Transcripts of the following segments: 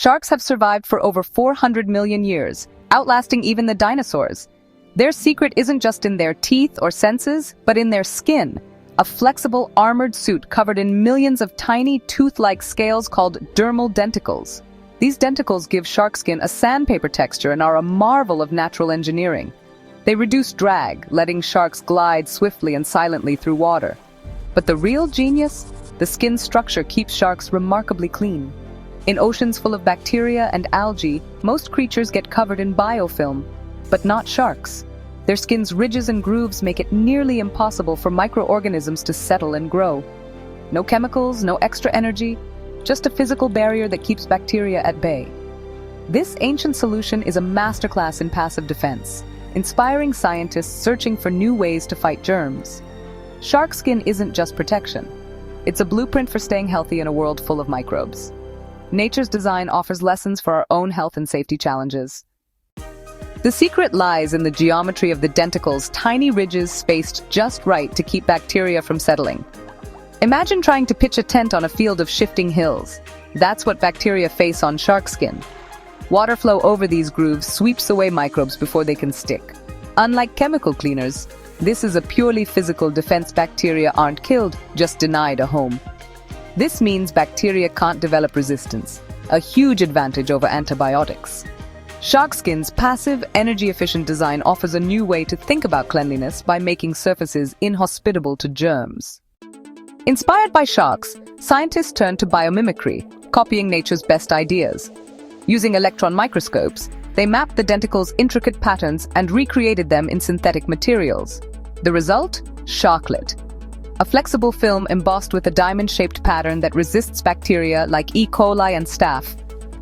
Sharks have survived for over 400 million years, outlasting even the dinosaurs. Their secret isn't just in their teeth or senses, but in their skin, a flexible, armored suit covered in millions of tiny, tooth-like scales called dermal denticles. These denticles give shark skin a sandpaper texture and are a marvel of natural engineering. They reduce drag, letting sharks glide swiftly and silently through water. But the real genius? The skin structure keeps sharks remarkably clean. In oceans full of bacteria and algae, most creatures get covered in biofilm, but not sharks. Their skin's ridges and grooves make it nearly impossible for microorganisms to settle and grow. No chemicals, no extra energy, just a physical barrier that keeps bacteria at bay. This ancient solution is a masterclass in passive defense, inspiring scientists searching for new ways to fight germs. Shark skin isn't just protection. It's a blueprint for staying healthy in a world full of microbes. Nature's design offers lessons for our own health and safety challenges. The secret lies in the geometry of the denticles' tiny ridges spaced just right to keep bacteria from settling. Imagine trying to pitch a tent on a field of shifting hills. That's what bacteria face on shark skin. Water flow over these grooves sweeps away microbes before they can stick. Unlike chemical cleaners, this is a purely physical defense. Bacteria aren't killed, just denied a home. This means bacteria can't develop resistance, a huge advantage over antibiotics. Shark skin's passive, energy-efficient design offers a new way to think about cleanliness by making surfaces inhospitable to germs. Inspired by sharks, scientists turned to biomimicry, copying nature's best ideas. Using electron microscopes, they mapped the denticles' intricate patterns and recreated them in synthetic materials. The result? Sharklet. A flexible film embossed with a diamond-shaped pattern that resists bacteria like E. coli and staph.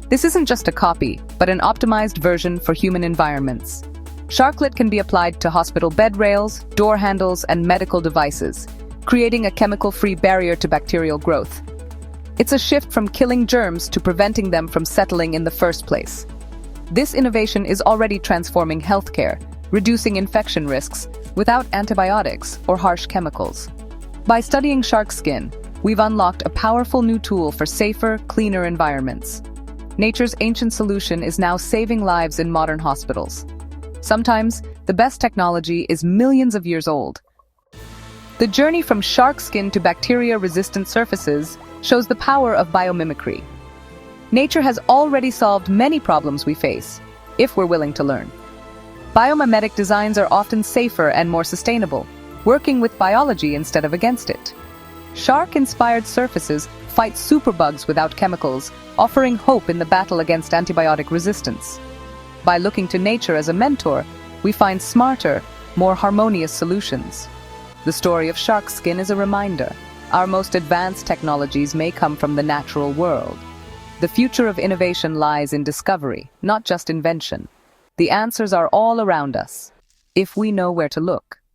This isn't just a copy, but an optimized version for human environments. Sharklet can be applied to hospital bed rails, door handles, and medical devices, creating a chemical-free barrier to bacterial growth. It's a shift from killing germs to preventing them from settling in the first place. This innovation is already transforming healthcare, reducing infection risks without antibiotics or harsh chemicals. By studying shark skin, we've unlocked a powerful new tool for safer, cleaner environments. Nature's ancient solution is now saving lives in modern hospitals. Sometimes, the best technology is millions of years old. The journey from shark skin to bacteria-resistant surfaces shows the power of biomimicry. Nature has already solved many problems we face, if we're willing to learn. Biomimetic designs are often safer and more sustainable, working with biology instead of against it. Shark-inspired surfaces fight superbugs without chemicals, offering hope in the battle against antibiotic resistance. By looking to nature as a mentor, we find smarter, more harmonious solutions. The story of shark skin is a reminder. Our most advanced technologies may come from the natural world. The future of innovation lies in discovery, not just invention. The answers are all around us, if we know where to look.